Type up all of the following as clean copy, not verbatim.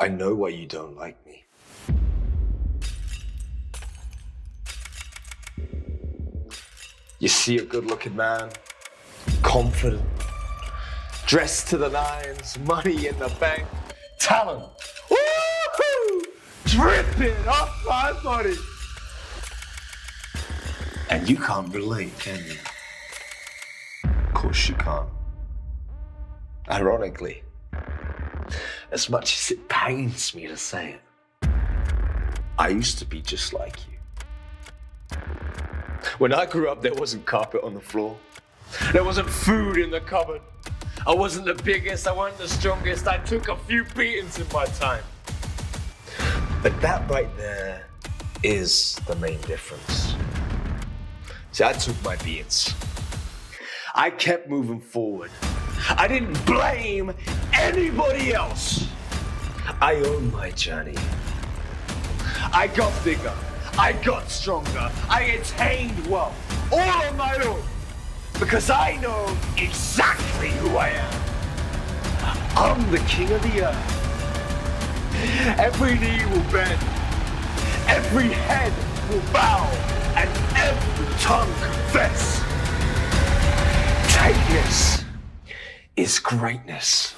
I know why you don't like me. You see a good-looking man, confident, dressed to the nines, money in the bank, talent, woo-hoo, dripping off my body. And you can't relate, can you? Of course you can't. Ironically, as much as it pains me to say it, I used to be just like you. When I grew up, there wasn't carpet on the floor. There wasn't food in the cupboard. I wasn't the biggest, I wasn't the strongest. I took a few beatings in my time. But that right there is the main difference. See, I took my beatings. I kept moving forward. I didn't blame anybody else. I own my journey. I got bigger. I got stronger. I attained wealth, all on my own, because I know exactly who I am. I'm the king of the earth. Every knee will bend, every head will bow, and every tongue confess. Tateness is greatness.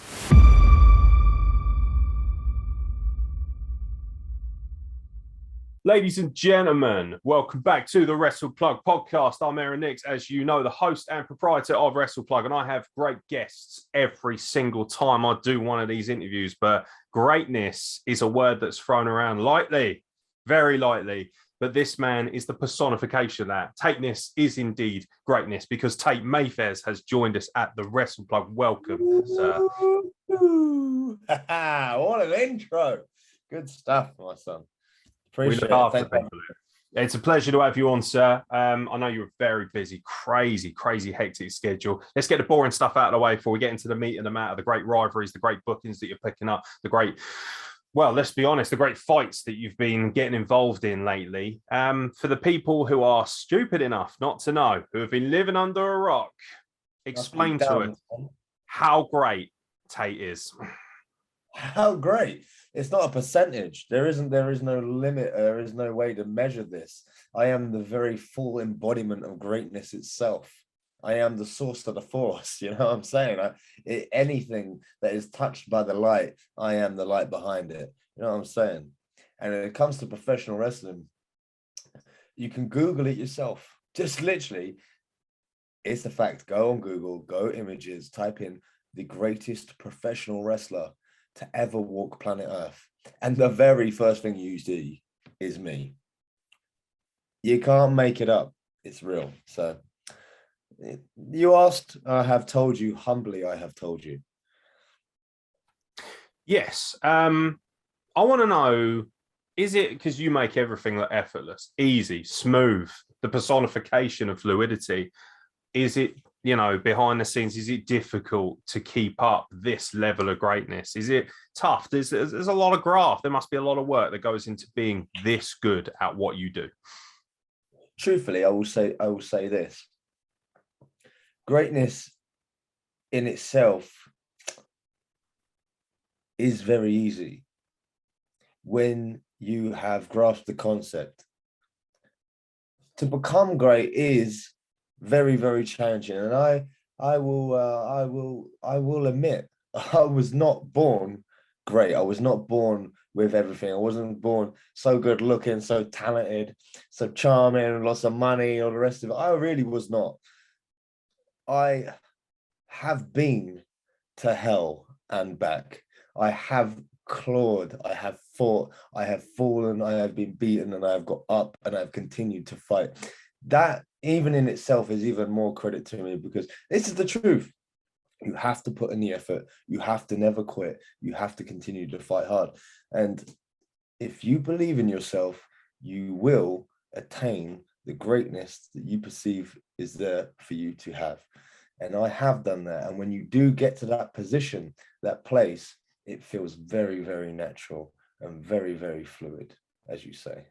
Ladies and gentlemen, welcome back to the Wrestle Plug podcast. I'm Aaron Nix, as you know, the host and proprietor of Wrestle Plug, and I have great guests every single time I do one of these interviews, but greatness is a word that's thrown around lightly, very lightly, but this man is the personification of that. Tateness is indeed greatness, because Tate Mayfairs has joined us at the Wrestle Plug. Welcome, sir. What an intro. Good stuff, my son. Appreciate it. It's a pleasure to have you on, sir. I know you're a very busy, crazy hectic schedule. Let's get the boring stuff out of the way before we get into the meat and the matter, the great rivalries, the great bookings that you're picking up, the great, well, let's be honest, the great fights that you've been getting involved in lately. For the people who are stupid enough not to know, who have been living under a rock, explain to us how great Tate is. How great. It's not a percentage. There is no limit. There is no way to measure this. I am the very full embodiment of greatness itself. I am the source of the force. You know what I'm saying? Anything that is touched by the light, I am the light behind it. You know what I'm saying? And when it comes to professional wrestling, you can Google it yourself. Just literally, it's a fact. Go on Google, go images, type in the greatest professional wrestler to ever walk planet Earth, and the very first thing you see is me. You can't make it up. It's real. So you asked, I have told you. Humbly, I have told you. Yes. I want to know, is it because you make everything look effortless, easy, smooth, the personification of fluidity? Is it, you know, behind the scenes, is it difficult to keep up this level of greatness? Is it tough? There's a lot of graft. There must be a lot of work that goes into being this good at what you do. Truthfully, I will say this. Greatness in itself is very easy when you have grasped the concept. To become great is very, very challenging, and I will admit, I was not born great. I was not born with everything. I wasn't born so good looking, so talented, so charming, lots of money, all the rest of it. I really was not. I have been to hell and back. I have clawed, I have fought, I have fallen, I have been beaten, and I have got up, and I've continued to fight. That even in itself is even more credit to me, because this is the truth. You have to put in the effort. You have to never quit. You have to continue to fight hard. And if you believe in yourself, you will attain the greatness that you perceive is there for you to have. And I have done that. And when you do get to that position, that place, it feels very, very natural and very, very fluid. as you say.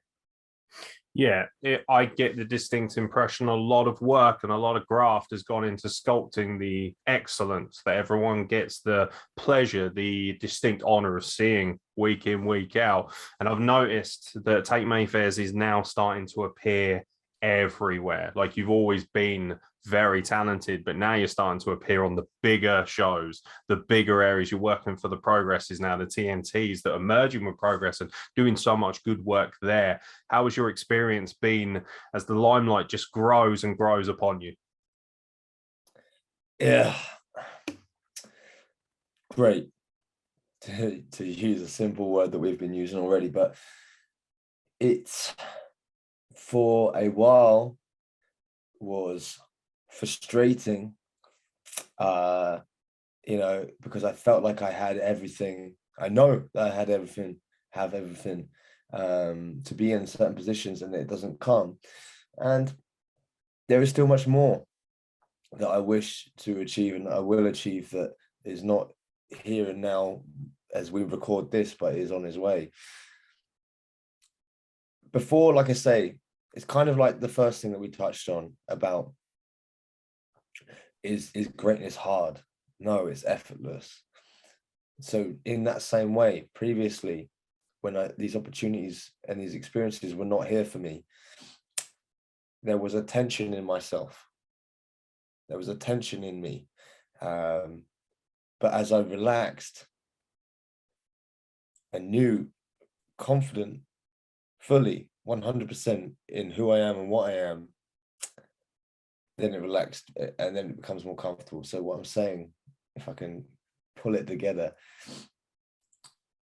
Yeah, I get the distinct impression a lot of work and a lot of graft has gone into sculpting the excellence that everyone gets the pleasure, the distinct honor of seeing week in, week out. And I've noticed that Tate Mayfairs is now starting to appear everywhere. Like, you've always been very talented, but now you're starting to appear on the bigger shows, the bigger areas. You're working for the Progresses now, the TNTs that are merging with Progress and doing so much good work there. How has your experience been as the limelight just grows and grows upon you? Yeah, great, to use a simple word that we've been using already, but it's, for a while, was frustrating, you know, because I felt like I had everything. I know that I had everything, have everything, to be in certain positions, and it doesn't come. And there is still much more that I wish to achieve, and I will achieve, that is not here and now as we record this, but is on his way. Before, like I say, it's kind of like the first thing that we touched on about, is greatness hard? No, it's effortless. So in that same way, previously, when these opportunities and these experiences were not here for me, there was a tension in myself. There was a tension in me. But as I relaxed and knew, confident, fully, 100% in who I am and what I am, then it relaxed, and then it becomes more comfortable. So what I'm saying, if I can pull it together,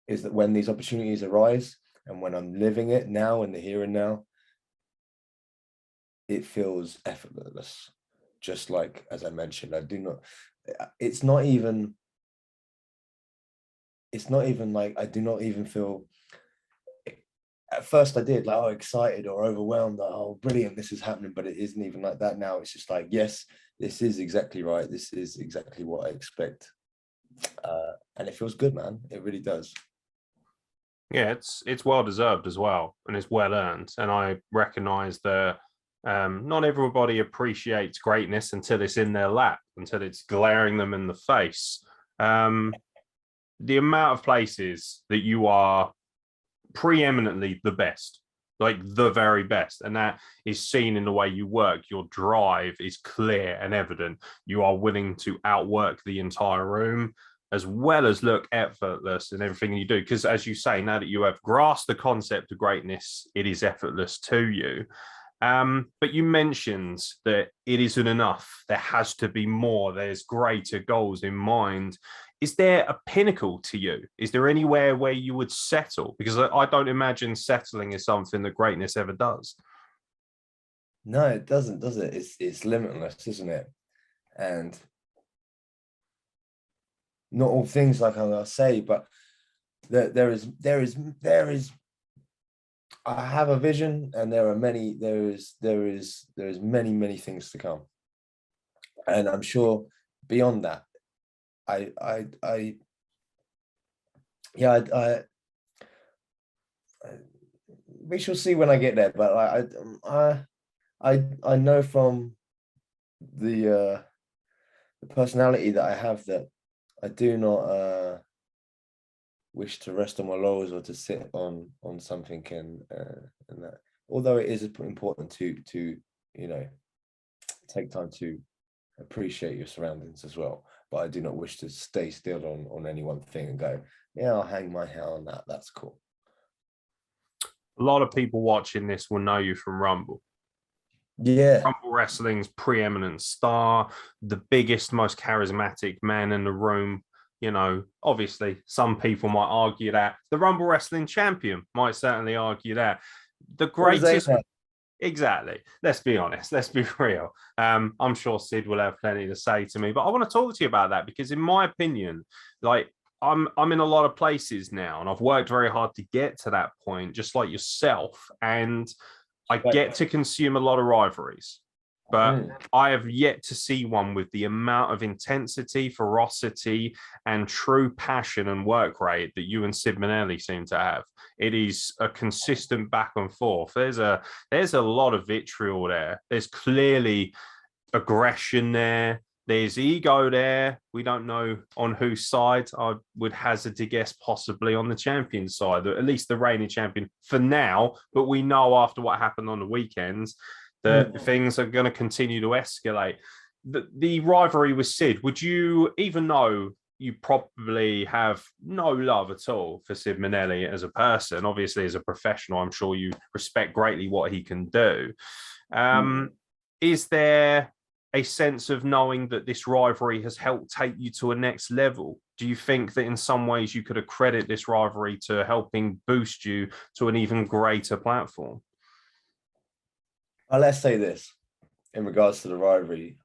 is that when these opportunities arise, and when I'm living it now, in the here and now, it feels effortless. Just like, as I mentioned, it's not even like, I do not even feel, at first I did, like, oh, excited or overwhelmed, like, oh, brilliant, this is happening, but it isn't even like that now. It's just like, yes, this is exactly right. This is exactly what I expect. And it feels good, man. It really does. Yeah, it's well deserved as well, and it's well earned. And I recognize that not everybody appreciates greatness until it's in their lap, until it's glaring them in the face. The amount of places that you are preeminently the best, like the very best, and that is seen in the way you work. Your drive is clear and evident. You are willing to outwork the entire room, as well as look effortless in everything you do, because, as you say, now that you have grasped the concept of greatness, it is effortless to you. But you mentioned that it isn't enough. There has to be more. There's greater goals in mind. Is there a pinnacle to you? Is there anywhere where you would settle? Because I don't imagine settling is something that greatness ever does. No, it doesn't, does it? It's limitless, isn't it? And not all things, like I'm gonna say, but there is I have a vision, and there is many things to come. And I'm sure beyond that, we shall see when I get there. But I know from the personality that I have, that I do not wish to rest on my laurels, or to sit on something, and that. Although it is important to you know, take time to appreciate your surroundings as well, but I do not wish to stay still on any one thing and go, yeah, I'll hang my hat on that. That's cool. A lot of people watching this will know you from Rumble. Yeah. Rumble Wrestling's preeminent star, the biggest, most charismatic man in the room. You know, obviously, some people might argue that. The Rumble Wrestling champion might certainly argue that. The greatest. Exactly. Let's be honest. Let's be real. I'm sure Sid will have plenty to say to me, but I want to talk to you about that, because, in my opinion, like, I'm in a lot of places now, and I've worked very hard to get to that point, just like yourself. And I get to consume a lot of rivalries. but I have yet to see one with the amount of intensity, ferocity, and true passion and work rate that you and Sid Manelli seem to have. It is a consistent back and forth. There's a lot of vitriol there. There's clearly aggression there. There's ego there. We don't know on whose side. I would hazard to guess possibly on the champion side, at least the reigning champion for now. But we know after what happened on the weekends that things are going to continue to escalate. The rivalry with Sid, would you, even though you probably have no love at all for Sid Minnelli as a person, obviously as a professional, I'm sure you respect greatly what he can do. Is there a sense of knowing that this rivalry has helped take you to a next level? Do you think that in some ways you could accredit this rivalry to helping boost you to an even greater platform? Let's say this in regards to the rivalry.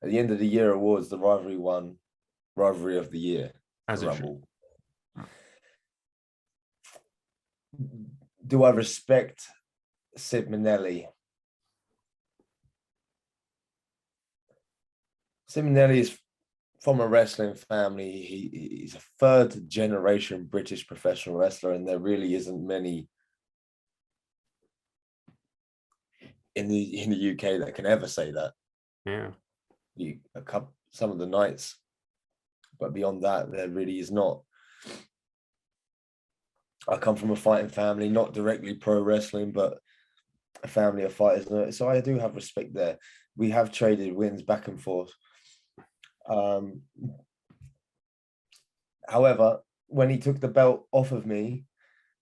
At the end of the year awards, the rivalry won Rivalry of the Year. As it should. Do I respect Sid Manelli? Sid Manelli is from a wrestling family. He's a third generation British professional wrestler, and there really isn't many in the UK that can ever say that. Yeah. Some of the nights, but beyond that, there really is not. I come from a fighting family, not directly pro wrestling, but a family of fighters. So I do have respect there. We have traded wins back and forth. However, when he took the belt off of me,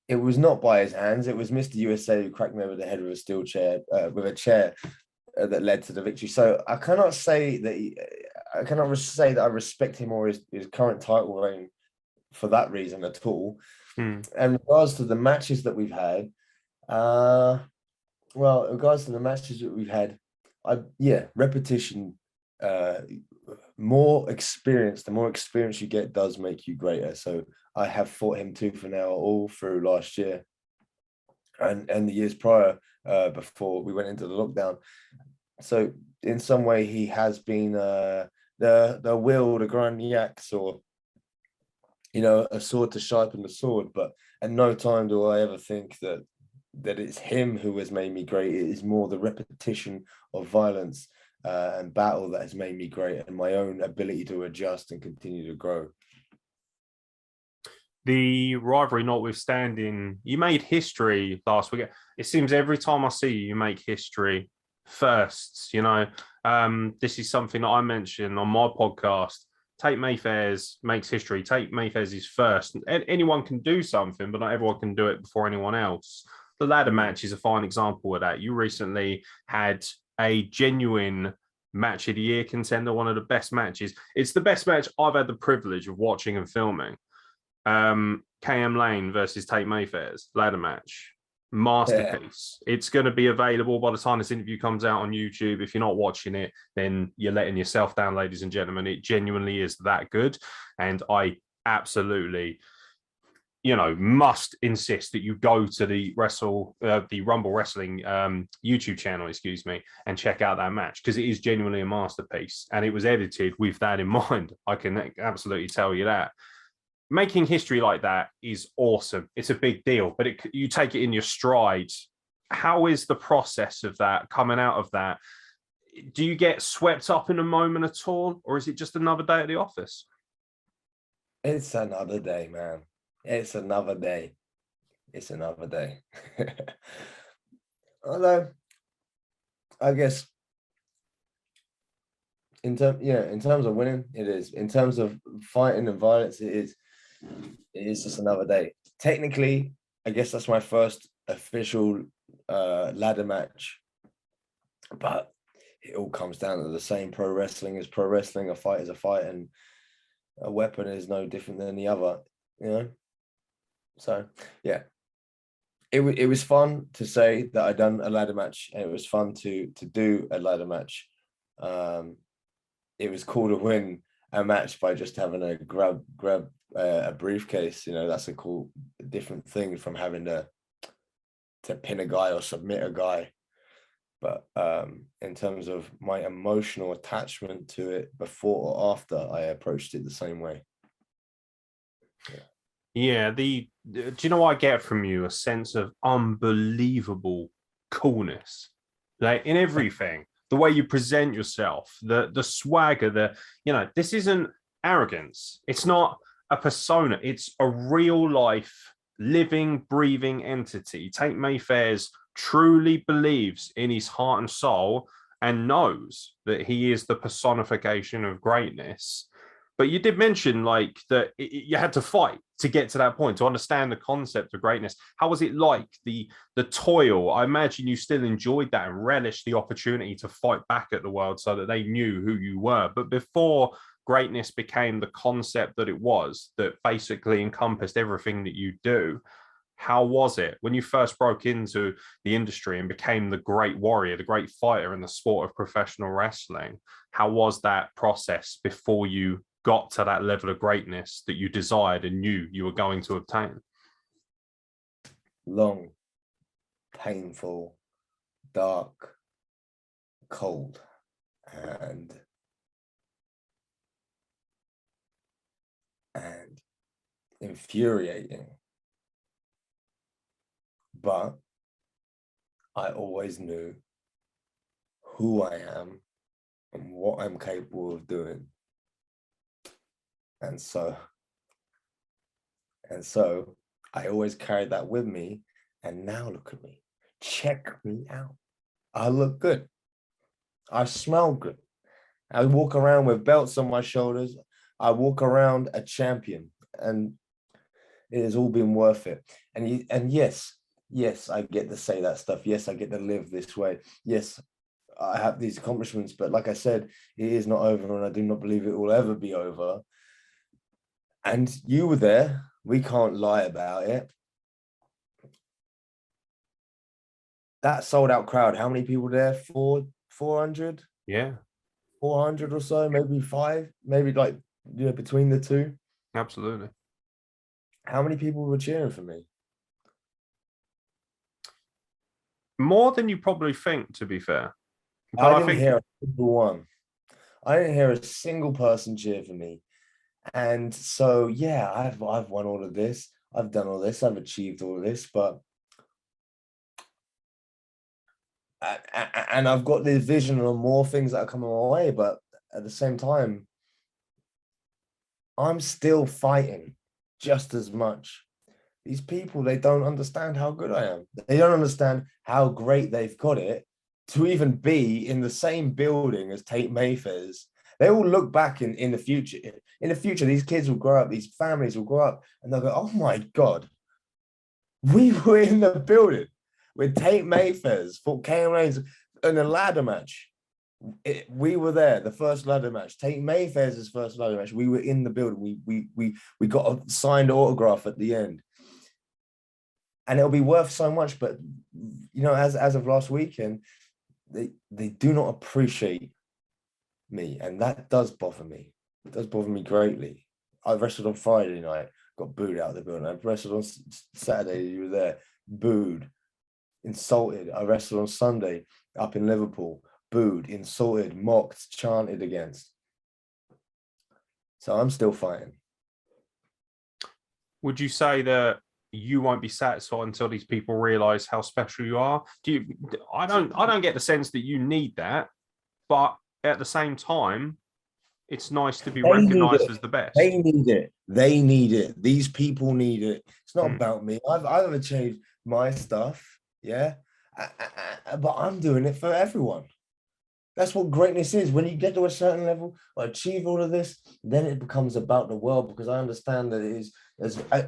it was not by his hands. It was Mr. USA who cracked me over the head with a steel chair, with a chair that led to the victory. So I cannot say that I respect him or his current title reign for that reason at all. And in regards to the matches that we've had, repetition. More experience, the more experience you get does make you greater. So I have fought him tooth and nail all through last year and the years prior, before we went into the lockdown. So in some way he has been the will to grind the axe, or a sword to sharpen the sword. But at no time do I ever think that it's him who has made me great. It is more the repetition of violence and battle that has made me great, and my own ability to adjust and continue to grow. The rivalry notwithstanding, you made history last week. It seems every time I see you, you make history firsts. This is something that I mentioned on my podcast. Tate Mayfairs makes history. Tate Mayfairs is first. Anyone can do something, but not everyone can do it before anyone else. The ladder match is a fine example of that. You recently had a genuine match of the year contender, one of the best matches. It's the best match I've had the privilege of watching and filming. KM Lane versus Tate Mayfairs ladder match. Masterpiece. Yeah. It's going to be available by the time this interview comes out on YouTube. If you're not watching it, then you're letting yourself down, ladies and gentlemen. It genuinely is that good. And I absolutely must insist that you go to the Rumble Wrestling YouTube channel, and check out that match, because it is genuinely a masterpiece, and it was edited with that in mind. I can absolutely tell you that. Making history like that is awesome. It's a big deal, but you take it in your stride. How is the process of that, coming out of that? Do you get swept up in a moment at all, or is it just another day at the office? It's another day, man. It's another day. It's another day. Although, I guess in terms of winning, it is. In terms of fighting and violence, it is just another day. Technically, I guess that's my first official ladder match, but it all comes down to the same. Pro wrestling is pro wrestling. A fight is a fight, and a weapon is no different than the other. So yeah, it was fun to say that I done a ladder match, and it was fun to do a ladder match. It was cool to win a match by just having a grab a briefcase. That's a cool different thing from having to pin a guy or submit a guy. But in terms of my emotional attachment to it before or after, I approached it the same way. Yeah, do you know what I get from you? A sense of unbelievable coolness, like in everything, the way you present yourself, the swagger, this isn't arrogance. It's not a persona. It's a real life, living, breathing entity. Tate Mayfairs truly believes in his heart and soul and knows that he is the personification of greatness. But you did mention like that you had to fight to get to that point, to understand the concept of greatness. How was it like the toil? I imagine you still enjoyed that and relished the opportunity to fight back at the world so that they knew who you were. But before greatness became the concept that it was, that basically encompassed everything that you do, how was it when you first broke into the industry and became the great warrior, the great fighter in the sport of professional wrestling? How was that process before you got to that level of greatness that you desired and knew you were going to obtain? Long, painful, dark, cold, and infuriating. But I always knew who I am and what I'm capable of doing. And so I always carried that with me. And now look at me. Check me out. I look good. I smell good. I walk around with belts on my shoulders. I walk around a champion, and it has all been worth it. And yes, I get to say that stuff. Yes, I get to live this way. Yes, I have these accomplishments, but like I said, it is not over, and I do not believe it will ever be over. And you were there. We can't lie about it. That sold out crowd, how many people there? 400? Yeah. 400 or so, maybe 5, maybe like, between the two. Absolutely. How many people were cheering for me? More than you probably think, to be fair. But I didn't hear a single one. I didn't hear a single person cheer for me. And so, yeah, I've won all of this. I've done all this. I've achieved all of this, but and I've got this vision on more things that are coming my way. But at the same time, I'm still fighting just as much. These people, they don't understand how good I am. They don't understand how great they've got it to even be in the same building as Tate Mayfairs. They will look back in the future. In the future, these kids will grow up, these families will grow up, and they'll go, oh my God, we were in the building with Tate Mayfairs for Kane Reigns in a ladder match. We were there, the first ladder match, Tate Mayfairs' first ladder match. We were in the building. We got a signed autograph at the end. And it'll be worth so much, but as of last weekend, they do not appreciate me, and that does bother me. It does bother me greatly. I wrestled on Friday night, got booed out of the building. I wrestled on Saturday, you were there, booed, insulted. I wrestled on Sunday up in Liverpool, booed, insulted, mocked, chanted against. So I'm still fighting. Would you say that you won't be satisfied until these people realize how special you are? I don't get the sense that you need that, but at the same time, it's nice to be recognized as the best. They need it. They need it. These people need it. It's not about me. I've achieved my stuff, yeah, but I'm doing it for everyone. That's what greatness is. When you get to a certain level or achieve all of this, then it becomes about the world, because I understand that it is.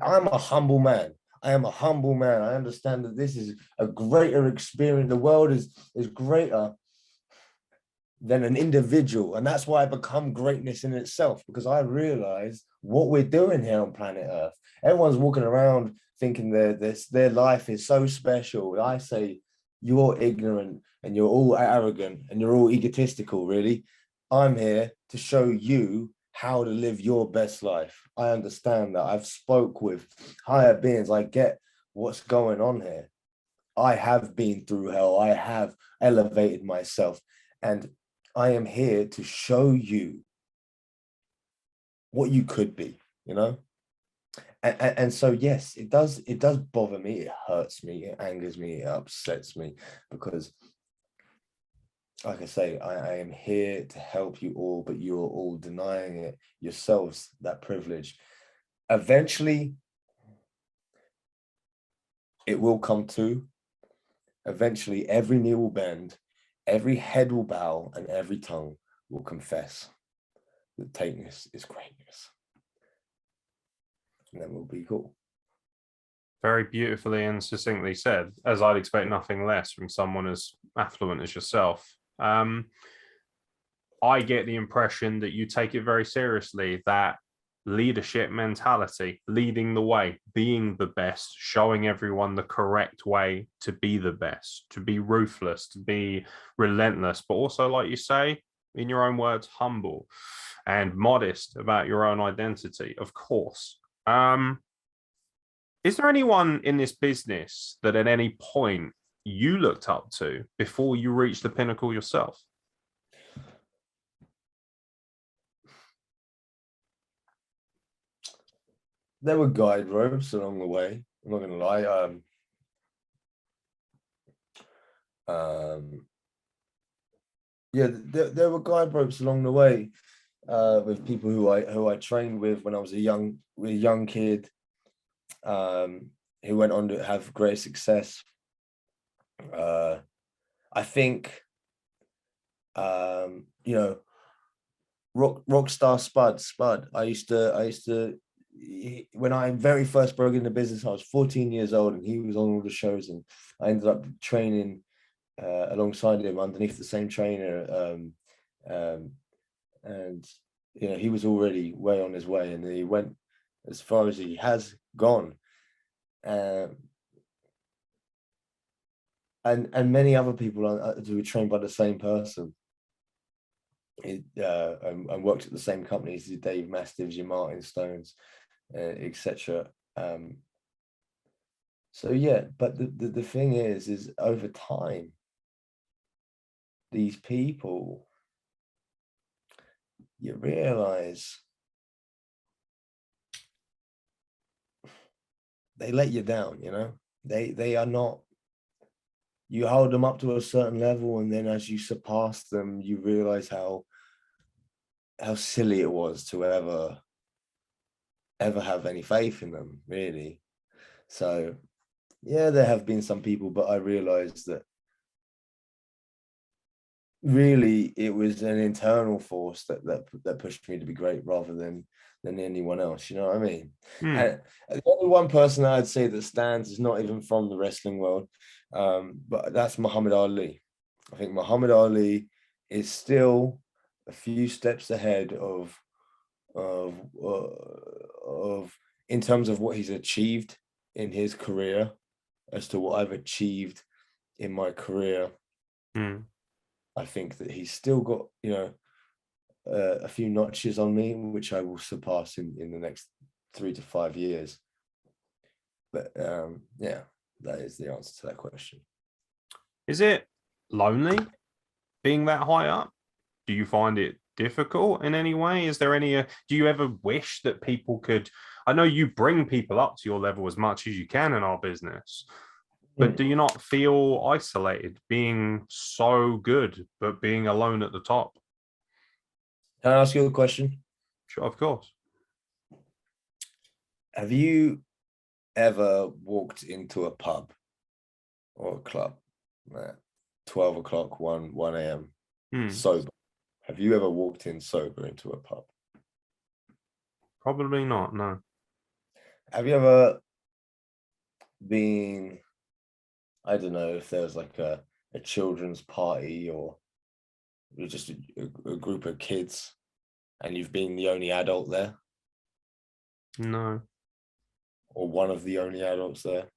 I'm a humble man. I am a humble man. I understand that this is a greater experience. The world is greater than an individual. And that's why I become greatness in itself, because I realize what we're doing here on planet Earth. Everyone's walking around thinking their life is so special. I say, you're ignorant and you're all arrogant and you're all egotistical, really. I'm here to show you how to live your best life. I understand that. I've spoke with higher beings. I get what's going on here. I have been through hell. I have elevated myself, and I am here to show you what you could be, you know? And so, yes, it does bother me. It hurts me. It angers me. It upsets me because, like I say, I am here to help you all, but you are all denying it yourselves, that privilege. Eventually, it will come to. Eventually, every knee will bend, every head will bow, and every tongue will confess that tateness is greatness. And then we'll be cool. Very beautifully and succinctly said, as I'd expect nothing less from someone as affluent as yourself. I get the impression that you take it very seriously, that leadership mentality, leading the way, being the best, showing everyone the correct way to be the best, to be ruthless, to be relentless, but also, like you say, in your own words, humble and modest about your own identity, of course. Is there anyone in this business that at any point you looked up to before you reached the pinnacle yourself? There were guide ropes along the way. I'm not going to lie. Yeah, there were guide ropes along the way with people who I trained with when I was a young kid, who went on to have great success. I think, you know, Rockstar Spud. I used to, when I very first broke into business, I was 14 years old, and he was on all the shows, and I ended up training alongside him underneath the same trainer. And you know, he was already way on his way, and he went as far as he has gone. And many other people who were trained by the same person, and worked at the same companies, your Dave Mastiffs, your Martin Stones, etc. So yeah, but the thing is over time, these people, you realize they let you down, you know. They are not, you hold them up to a certain level, and then as you surpass them, you realize how silly it was to ever have any faith in them, really. So yeah, there have been some people, but I realized that really it was an internal force that pushed me to be great rather than anyone else, you know what I mean? And the only one person I'd say that stands is not even from the wrestling world, but that's Muhammad Ali. I think Muhammad Ali is still a few steps ahead of in terms of what he's achieved in his career as to what I've achieved in my career. I think that he's still got, you know, a few notches on me, which I will surpass in the next 3 to 5 years. But yeah, that is the answer to that question. Is it lonely being that high up? Do you find it difficult in any way? Is there any, do you ever wish that people could, I know you bring people up to your level as much as you can in our business, but do you not feel isolated being so good, but being alone at the top? Can I ask you a question? Sure, of course. Have you ever walked into a pub or a club at 12 o'clock, 1 a.m. sober? Have you ever walked in sober into a pub? Probably not, no. Have you ever been, I don't know, if there was like a children's party or just a group of kids, and you've been the only adult there? No. Or one of the only adults there?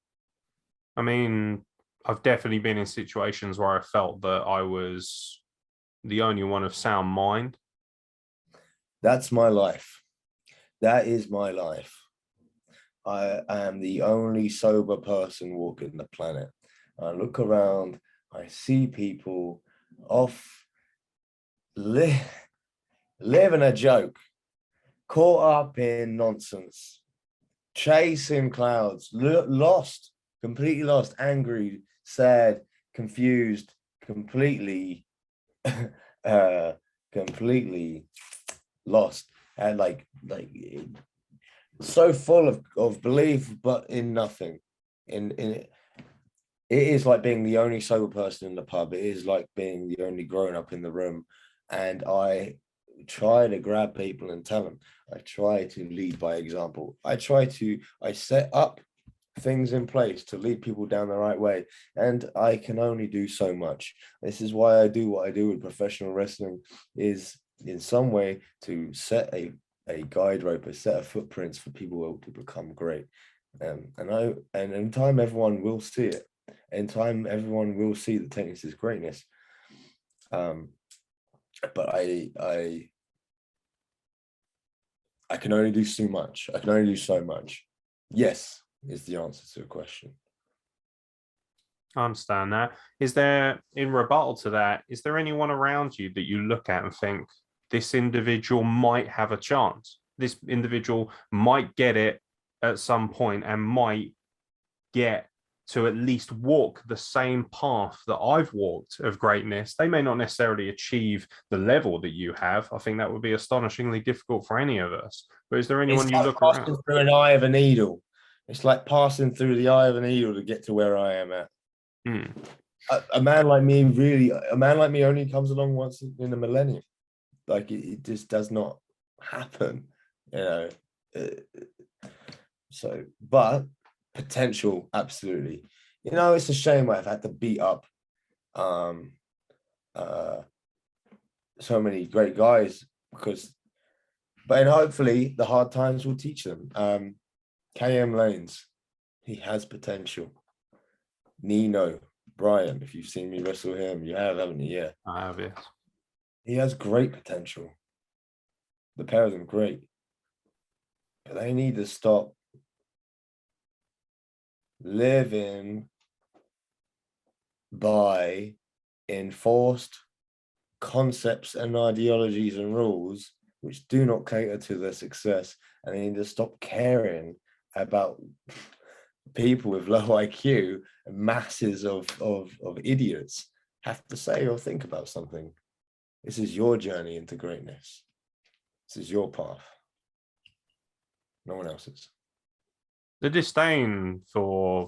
I mean, I've definitely been in situations where I felt that I was the only one of sound mind. That's my life. That is my life. I am the only sober person walking the planet. I look around, I see people off living a joke, caught up in nonsense, chasing clouds, lost, completely lost, angry, sad, confused, completely, completely lost, and like so full of belief, but in nothing. It is like being the only sober person in the pub. It is like being the only grown up in the room. And I try to grab people and tell them. I try to lead by example. I set up things in place to lead people down the right way. And I can only do so much. This is why I do what I do with professional wrestling, is in some way to set a guide rope, a set of footprints for people to become great. And in time, everyone will see it. In time, everyone will see that TATENESS is greatness. But I can only do so much. I can only do so much. Yes, is the answer to the question. I understand that. Is there, in rebuttal to that, is there anyone around you that you look at and think this individual might have a chance? This individual might get it at some point and might get to at least walk the same path that I've walked of greatness. They may not necessarily achieve the level that you have. I think that would be astonishingly difficult for any of us. But is there anyone you look around? Passing through an eye of a needle. It's like passing through the eye of a needle to get to where I am at. A man like me, only comes along once in a millennium. Like it just does not happen, you know. So, but potential, absolutely. You know, it's a shame I've had to beat up so many great guys but hopefully the hard times will teach them. KM Lanes, he has potential. Nino, Brian, if you've seen me wrestle him, you have, haven't you? Yeah. I have, yes. He has great potential. The pair of them, great. But they need to stop living by enforced concepts and ideologies and rules which do not cater to their success, and they need to stop caring about people with low IQ and masses of idiots have to say or think about something. This is your journey into greatness. This is your path. No one else's. The disdain for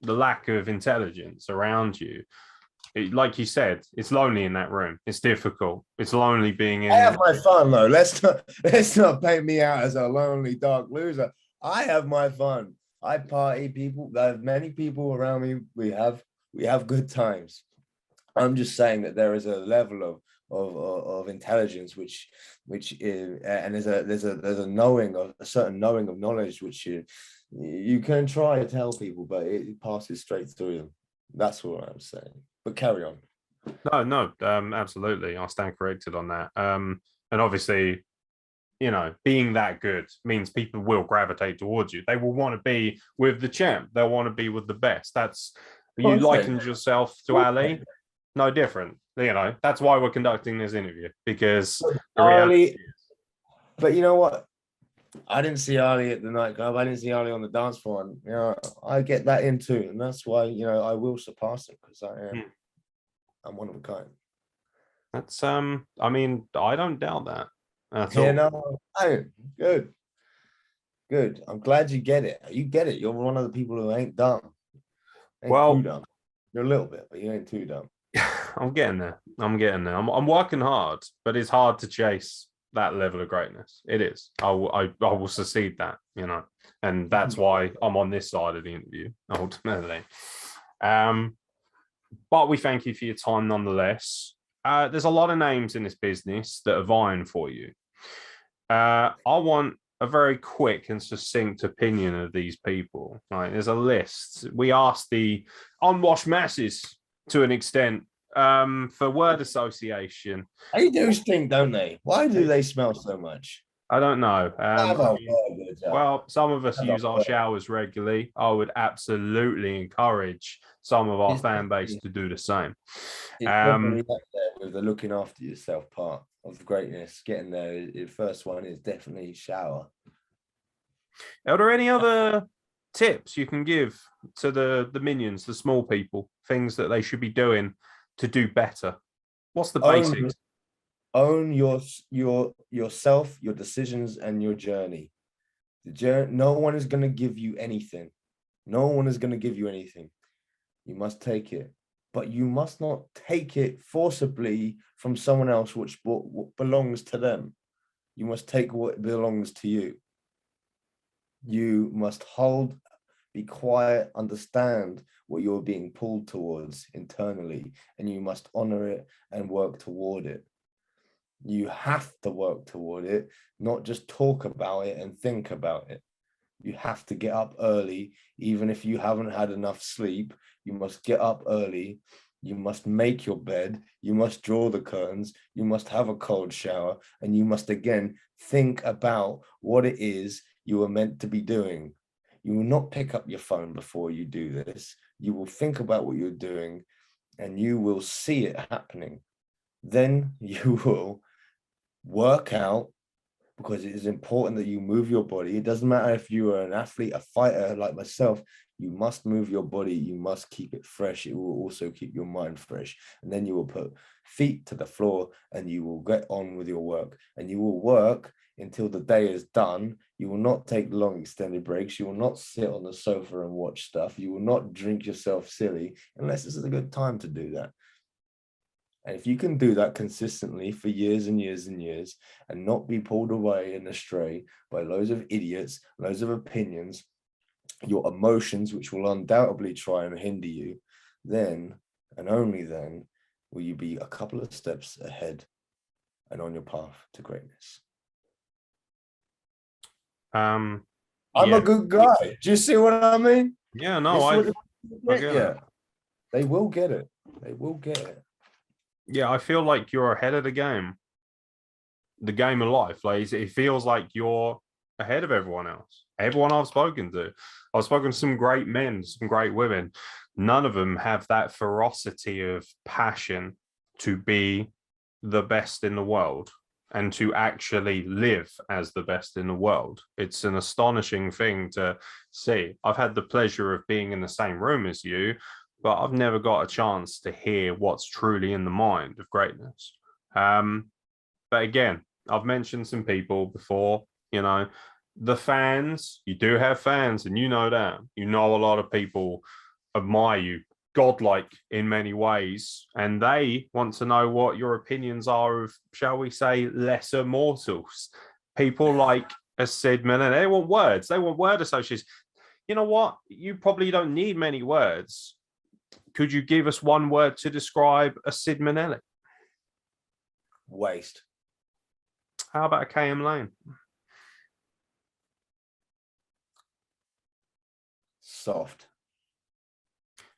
the lack of intelligence around you, like you said, it's lonely in that room. It's difficult. It's lonely being in. I have my fun though. Let's not paint me out as a lonely, dark loser. I have my fun. I party. People. I have many people around me. We have good times. I'm just saying that there is a level of intelligence which is, and there's a knowing of a certain knowing of knowledge which you can try to tell people, but it passes straight through them. That's what I'm saying. But carry on. No, absolutely. I'll stand corrected on that. And obviously, you know, being that good means people will gravitate towards you. They will want to be with the champ. They'll want to be with the best. That's, you likened yourself to Ali. No different. You know, that's why we're conducting this interview, because the reality is. But you know what? I didn't see Ali at the nightclub. I didn't see Ali on the dance floor. And, you know, I get that in too. And that's why, you know, I will surpass it, because I'm one of a kind. That's, I mean, I don't doubt that. Yeah, no, good. Good. I'm glad you get it. You get it. You're one of the people who ain't dumb. Too dumb. You're a little bit, but you ain't too dumb. I'm getting there. I'm working hard, but it's hard to chase that level of greatness. It is. I will succeed that, you know, and that's why I'm on this side of the interview ultimately. But we thank you for your time nonetheless. There's a lot of names in this business that are vying for you. I want a very quick and succinct opinion of these people. Right? There's a list. We asked the unwashed masses to an extent for word association. They do stink, don't they? Why do they smell so much? I don't know. Have I a mean, word with ya. well, some of us Have a use our word. showers regularly. I would absolutely encourage some of our It's fan base definitely, to do the same. it's Um, definitely up there with the looking after yourself part of greatness. Getting there, the first one is definitely shower. are there any other tips you can give to the minions, the small people, things that they should be doing to do better? What's the Own basics? own your yourself, your decisions, and your journey. The journey. No one is going to give you anything. No one is going to give you anything. You must take it, but you must not take it forcibly from someone else, which belongs to them. You must take what belongs to you. You must hold, be quiet, understand what you're being pulled towards internally, and you must honor it and work toward it. You have to work toward it, not just talk about it and think about it. You have to get up early, even if you haven't had enough sleep. You must get up early. You must make your bed. You must draw the curtains. You must have a cold shower. And you must again think about what it is you were meant to be doing. You will not pick up your phone before you do this. You will think about what you're doing and you will see it happening. Then you will work out, because it is important that you move your body. It doesn't matter if you are an athlete, a fighter like myself, you must move your body. You must keep it fresh. It will also keep your mind fresh. And then you will put feet to the floor and you will get on with your work. And you will work until the day is done. You will not take long extended breaks. You will not sit on the sofa and watch stuff. You will not drink yourself silly unless it's a good time to do that. And if you can do that consistently for years and years and years and not be pulled away and astray by loads of idiots, loads of opinions, your emotions, which will undoubtedly try and hinder you, then and only then will you be a couple of steps ahead and on your path to greatness. I'm Yeah, a good guy. Do you see what I mean? yeah, no, I get Yeah, it. they will get it. They will get it. Yeah, I feel like you're ahead of the game of life. Like it feels like you're ahead of everyone else. Everyone I've spoken to, I've spoken to some great men, some great women. None of them have that ferocity of passion to be the best in the world and to actually live as the best in the world. It's an astonishing thing to see. I've had the pleasure of being in the same room as you, but I've never got a chance to hear what's truly in the mind of greatness. But again, I've mentioned some people before, you know, the fans, you do have fans, and you know that. You know, a lot of people admire you, godlike in many ways, and they want to know what your opinions are of, shall we say, lesser mortals. People like a Sid Minnelli, they want words, they want word associations. You know what? You probably don't need many words. Could you give us one word to describe a Sid Manelli? Waste. How about a KM Lane? Soft.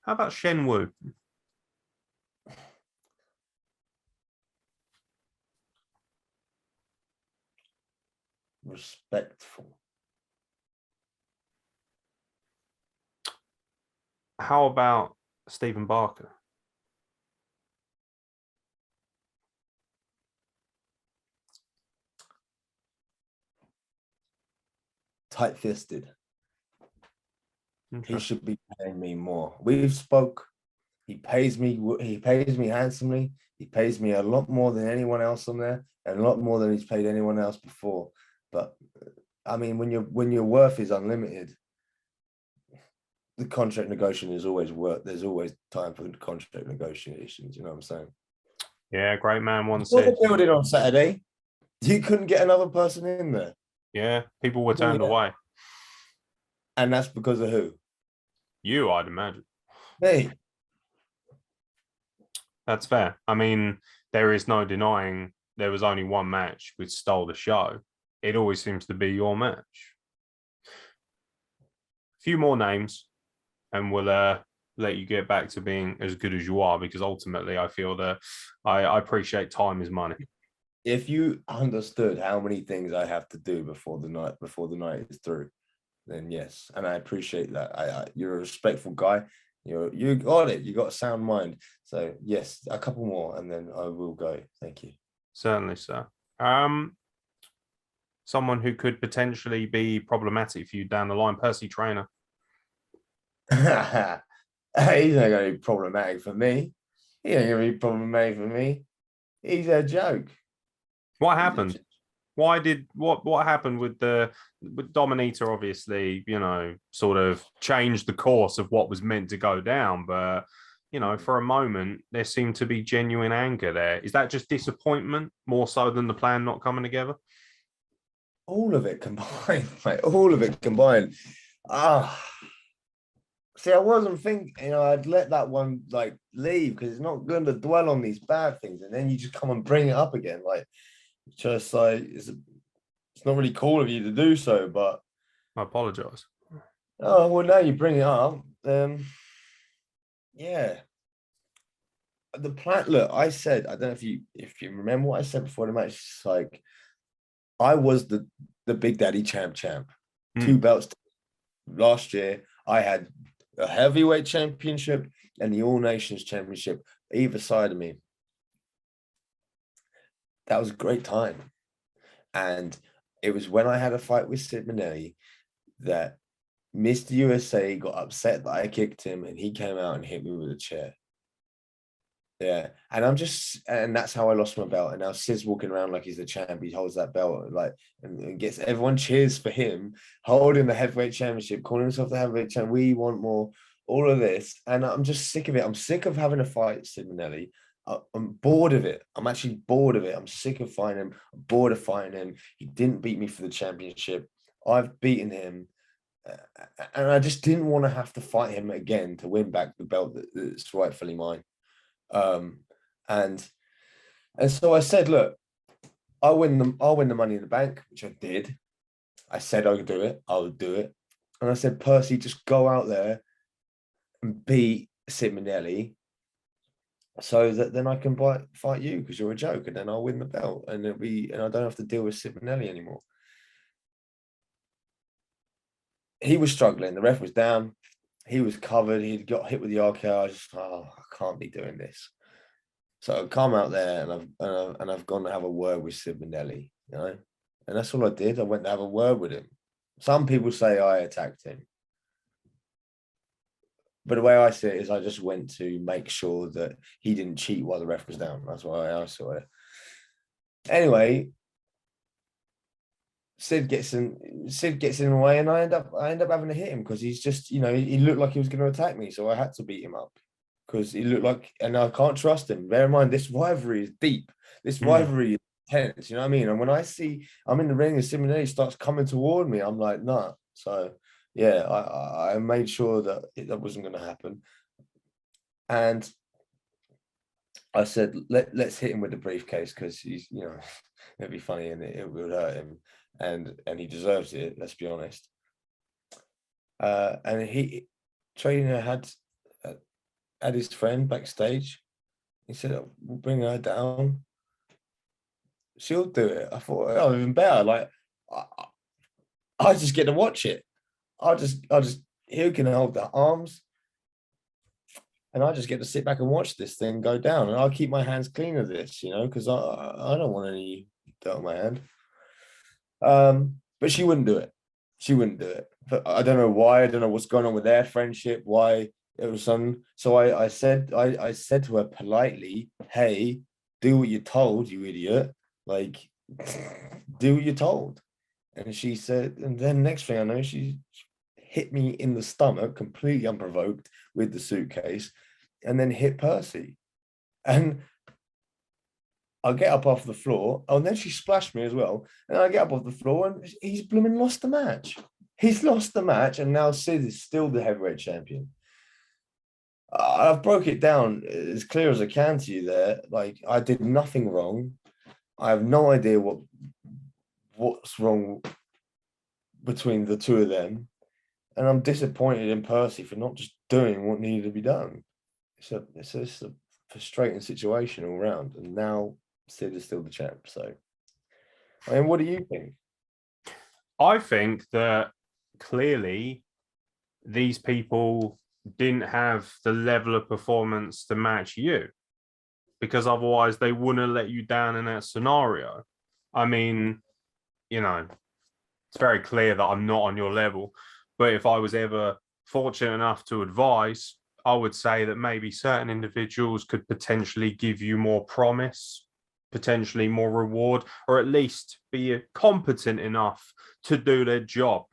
How about Shen Wu? Respectful. How about Stephen Barker? Tight-fisted. He Okay. should be paying me more. We've spoke. He pays me handsomely. He pays me a lot more than anyone else on there, and a lot more than he's paid anyone else before. But I mean, when your worth is unlimited, the contract negotiation is always work. There's always time for contract negotiations. You know what I'm saying? Yeah, great man once What's said. the building on Saturday? You couldn't get another person in there. Yeah, people were turned away. And that's because of who? You, I'd imagine. Hey. That's fair. I mean, there is no denying there was only one match which stole the show. It always seems to be your match. A few more names, and we'll let you get back to being as good as you are, because ultimately I feel that I appreciate time is money. if you understood how many things I have to do before the night is through, then yes, and I appreciate that. You're a respectful guy. You got it. You got a sound mind. So yes, a couple more, and then I will go. Thank you. Certainly, sir. Someone who could potentially be problematic for you down the line, Percy Trainer. He's not going to be problematic for me. He ain't going to be problematic for me. He's a joke. What happened? What happened with Dominator? Obviously, sort of changed the course of what was meant to go down, but for a moment there seemed to be genuine anger there. Is that just disappointment more so than the plan not coming together? All of it combined, mate. All of it combined. See, I wasn't thinking, I'd let that one like leave because it's not good to dwell on these bad things, and then you just come and bring it up again. Like, just like it's not really cool of you to do so, but I apologize. Oh well, now you bring it up. Yeah. The plan. Look, I said, I don't know if you remember what I said before the match. It's like I was the Big Daddy champ. 2 belts last year. I had a heavyweight championship and the All Nations championship either side of me. That was a great time, and it was when I had a fight with Sid Manelli that Mr. USA got upset that I kicked him, and he came out and hit me with a chair. Yeah, and that's how I lost my belt. And now Sid's walking around like he's the champ. He holds that belt, like, and gets everyone cheers for him holding the heavyweight championship, calling himself the heavyweight champ. We want more, all of this, and I'm just sick of it. I'm sick of having to fight Sid Manelli. I'm bored of it. I'm actually bored of it. I'm sick of fighting him. I'm bored of fighting him. He didn't beat me for the championship. I've beaten him. And I just didn't want to have to fight him again to win back the belt that's rightfully mine. And so I said, look, I'll win the Money in the Bank, which I did. I said I would do it. I would do it. And I said, Percy, just go out there and beat Sid Minnelli so that then I can fight you because you're a joke, and then I'll win the belt, and I don't have to deal with Sid Minnelli anymore. He was struggling. The ref was down. He was covered. He'd got hit with the RKO. I just, I can't be doing this. So I've come out there and I've gone to have a word with Sid Manelli, and that's all I did. I went to have a word with him. Some people say I attacked him, but the way I see it is I just went to make sure that he didn't cheat while the ref was down. That's why I saw it. Anyway, Sid gets in the way, and I end up having to hit him because he's just, he looked like he was going to attack me, so I had to beat him up because he looked like, and I can't trust him. Bear in mind, this rivalry is deep. This rivalry is intense. You know what I mean? And when I see I'm in the ring and Sid Manelli starts coming toward me, I'm like, nah. So yeah, I made sure that that wasn't going to happen, and I said, let's hit him with the briefcase because he's, it'd be funny and it would hurt him. And he deserves it, let's be honest. And Trainer had his friend backstage. He said, we'll bring her down. She'll do it. I thought, oh, even better. Like, I just get to watch it. He can hold the arms, and I just get to sit back and watch this thing go down. And I'll keep my hands clean of this, because I don't want any dirt on my hand. But she wouldn't do it. She wouldn't do it. But I don't know why. I don't know what's going on with their friendship. Why it was some. So I said to her politely, "Hey, do what you're told, you idiot. Like, do what you're told." And she said, and then next thing I know, she hit me in the stomach, completely unprovoked, with the suitcase, and then hit Percy. And I get up off the floor. Oh, and then she splashed me as well. And I get up off the floor, and he's blooming lost the match. He's lost the match, and now Sid is still the heavyweight champion. I've broke it down as clear as I can to you there. Like, I did nothing wrong. I have no idea what's wrong between the two of them. And I'm disappointed in Percy for not just doing what needed to be done. It's a frustrating situation all around. And now Sid is still the champ. So, I mean, what do you think? I think that clearly these people didn't have the level of performance to match you, because otherwise they wouldn't let you down in that scenario. I mean, you know, it's very clear that I'm not on your level, but if I was ever fortunate enough to advise, I would say that maybe certain individuals could potentially give you more promise, potentially more reward, or at least be competent enough to do their job.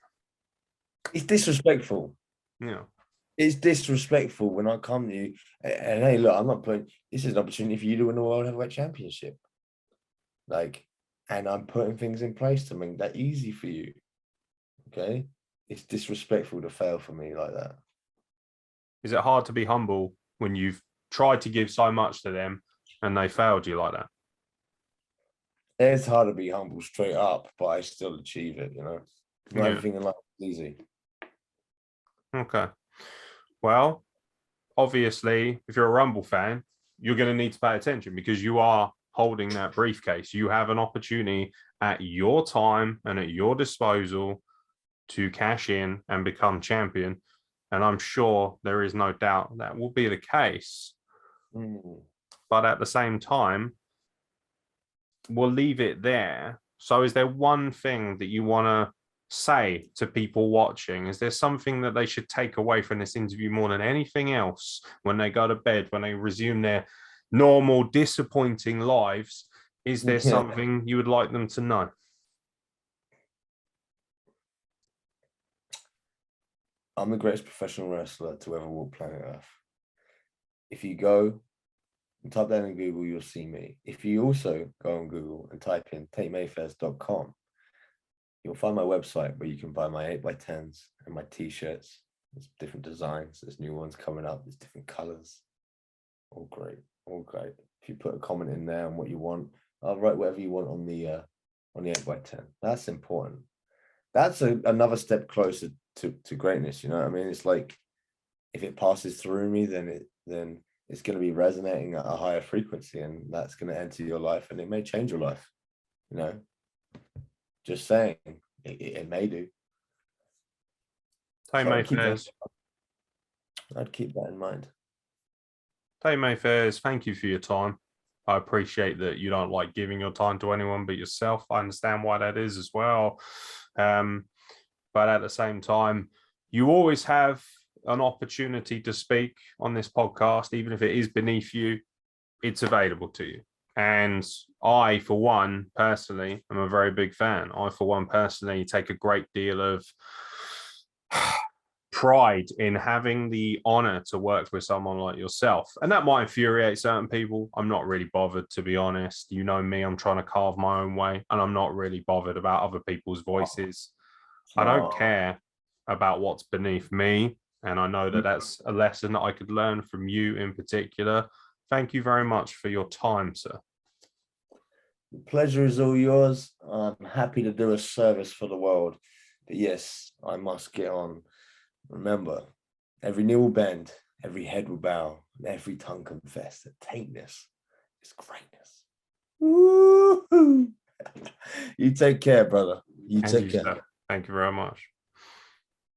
It's disrespectful. Yeah. It's disrespectful when I come to you and hey, look, I'm not putting. This is an opportunity for you to win the World Heavyweight Championship. Like, and I'm putting things in place to make that easy for you. Okay, it's disrespectful to fail for me like that. Is it hard to be humble when you've tried to give so much to them and they failed you like that? It's hard to be humble straight up, but I still achieve it. You know, not Yeah. everything in life is easy. Okay. Well, obviously, if you're a Rumble fan, you're going to need to pay attention because you are holding that briefcase. You have an opportunity at your time and at your disposal to cash in and become champion. And I'm sure there is no doubt that will be the case. But at the same time, we'll leave it there. So is there one thing that you want to say to people watching? Is there something that they should take away from this interview more than anything else when they go to bed, when they resume their normal, disappointing lives? Is there something you would like them to know? I'm the greatest professional wrestler to ever walk planet Earth. If you go and type that in Google, you'll see me. If you also go on Google and type in TateMayfairs.com, you'll find my website where you can buy my 8x10s and my t-shirts. There's different designs. There's new ones coming up. There's different colors. All great. All great. If you put a comment in there on what you want, I'll write whatever you want on the 8x10. That's important. That's another step closer to greatness. You know what I mean? It's like if it passes through me, then it's going to be resonating at a higher frequency, and that's going to enter your life, and it may change your life. You know, just saying, it may do. Tate Mayfairs. I'd keep that in mind. Tate Mayfairs, thank you for your time. I appreciate that you don't like giving your time to anyone but yourself. I understand why that is as well. But at the same time, you always have an opportunity to speak on this podcast, even if it is beneath you, it's available to you. And I, for one, personally, am a very big fan. I, for one, personally, take a great deal of pride in having the honor to work with someone like yourself. And that might infuriate certain people. I'm not really bothered, to be honest. You know me, I'm trying to carve my own way, and I'm not really bothered about other people's voices. I don't care about what's beneath me. And I know that that's a lesson that I could learn from you in particular. Thank you very much for your time, sir. The pleasure is all yours. I'm happy to do a service for the world. But yes, I must get on. Remember, every knee will bend, every head will bow, and every tongue confess that tateness is greatness. Woo-hoo. You take care, brother. You take care. Thank you very much.